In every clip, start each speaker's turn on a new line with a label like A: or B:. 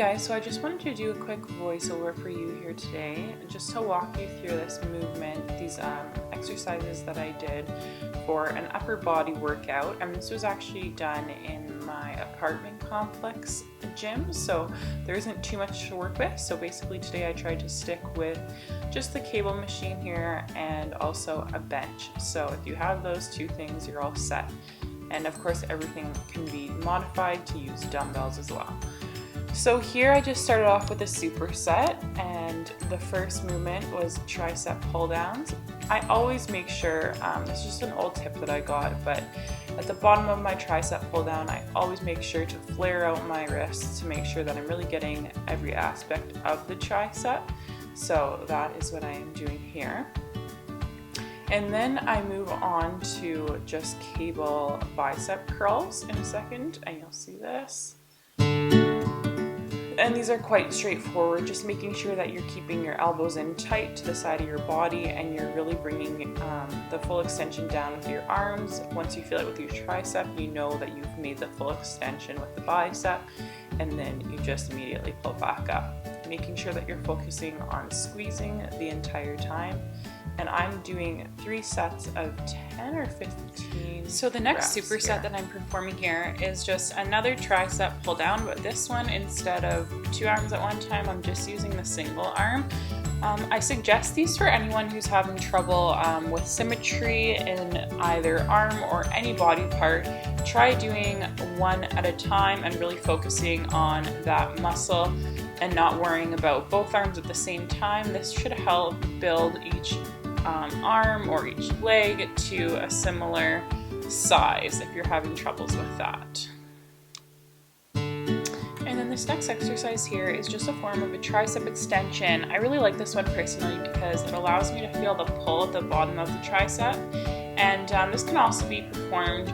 A: Guys, so I just wanted to do a quick voiceover for you here today, just to walk you through this movement, these exercises that I did for an upper body workout. And this was actually done in my apartment complex gym, so there isn't too much to work with. So basically today I tried to stick with just the cable machine here and also a bench. So if you have those two things, you're all set. And of course everything can be modified to use dumbbells as well. So here I just started off with a superset, and the first movement was tricep pull downs. I always make sure, this is just an old tip that I got, but at the bottom of my tricep pull down I always make sure to flare out my wrists to make sure that I'm really getting every aspect of the tricep. So that is what I am doing here. And then I move on to just cable bicep curls in a second, and you'll see this. And these are quite straightforward, just making sure that you're keeping your elbows in tight to the side of your body and you're really bringing the full extension down with your arms. Once you feel it with your tricep, you know that you've made the full extension with the bicep, and then you just immediately pull back up, making sure that you're focusing on squeezing the entire time. And I'm doing 3 sets of 10 or 15. So the next superset that I'm performing here is just another tricep pull down, but this one, instead of 2 arms at one time, I'm just using the single arm. I suggest these for anyone who's having trouble with symmetry in either arm or any body part. Try doing one at a time and really focusing on that muscle and not worrying about both arms at the same time. This should help build each arm or each leg to a similar size if you're having troubles with that. And then this next exercise here is just a form of a tricep extension. I really like this one personally because it allows me to feel the pull at the bottom of the tricep, and this can also be performed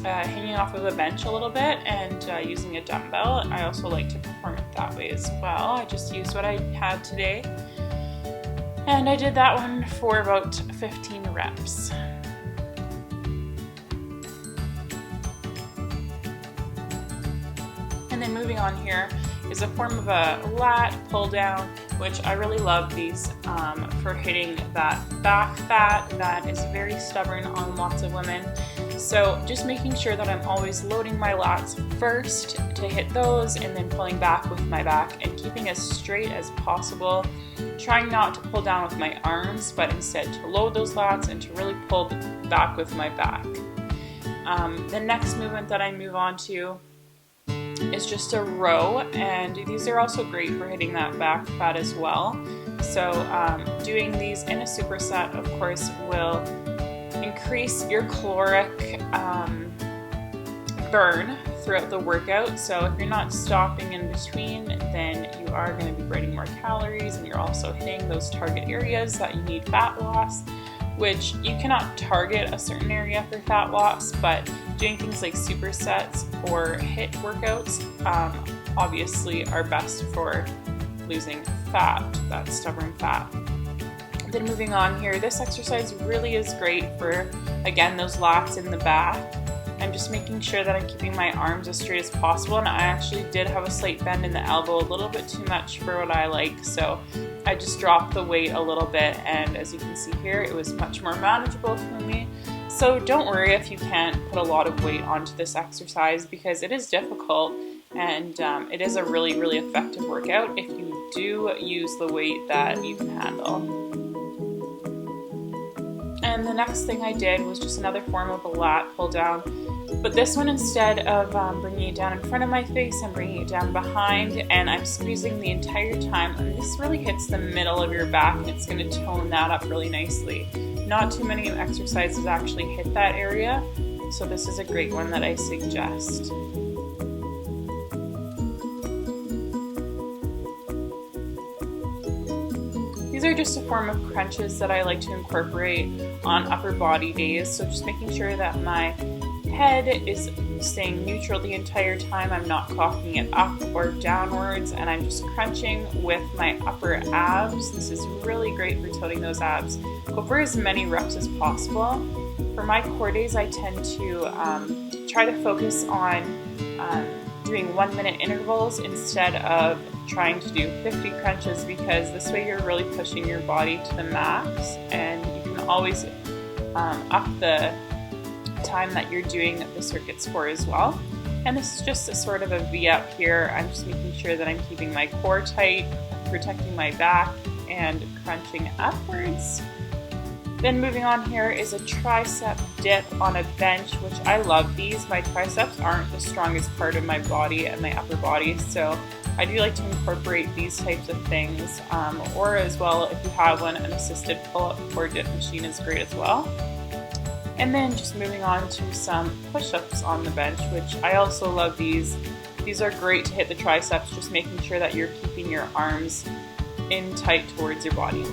A: hanging off of a bench a little bit and using a dumbbell. I also like to perform it that way as well. I just used what I had today, and I did that one for about 15 reps. And then moving on here is a form of a lat pull down, which I really love these for hitting that back fat that is very stubborn on lots of women. So just making sure that I'm always loading my lats first to hit those, and then pulling back with my back and keeping as straight as possible. Trying not to pull down with my arms, but instead to load those lats and to really pull back with my back. The next movement that I move on to is just a row, and these are also great for hitting that back fat as well. So doing these in a superset, of course, will increase your caloric burn throughout the workout. So if you're not stopping in between, then you are going to be burning more calories, and you're also hitting those target areas that you need fat loss, which you cannot target a certain area for fat loss, but doing things like supersets or HIIT workouts obviously are best for losing fat, that stubborn fat. Then moving on here, this exercise really is great for, again, those lats in the back. I'm just making sure that I'm keeping my arms as straight as possible, and I actually did have a slight bend in the elbow, a little bit too much for what I like, so I just dropped the weight a little bit, and as you can see here, it was much more manageable for me. So don't worry if you can't put a lot of weight onto this exercise, because it is difficult, and it is a really, really effective workout if you do use the weight that you can handle. And the next thing I did was just another form of a lat pull down, but this one, instead of bringing it down in front of my face, I'm bringing it down behind, and I'm squeezing the entire time, and this really hits the middle of your back, and it's going to tone that up really nicely. Not too many exercises actually hit that area, so this is a great one that I suggest. These are just a form of crunches that I like to incorporate on upper body days, so just making sure that my head is staying neutral the entire time. I'm not cocking it up or downwards, and I'm just crunching with my upper abs. This is really great for toning those abs. Go for as many reps as possible. For my core days, I tend to try to focus on doing 1-minute intervals instead of trying to do 50 crunches, because this way you're really pushing your body to the max, and you can always up the time that you're doing the circuits for as well. And this is just a sort of a V up here. I'm just making sure that I'm keeping my core tight, protecting my back, and crunching upwards. Then moving on here is a tricep dip on a bench, which I love these. My triceps aren't the strongest part of my body and my upper body, so I do like to incorporate these types of things, or as well, if you have one, an assisted pull-up or dip machine is great as well. And then just moving on to some push-ups on the bench, which I also love these. These are great to hit the triceps, just making sure that you're keeping your arms in tight towards your body.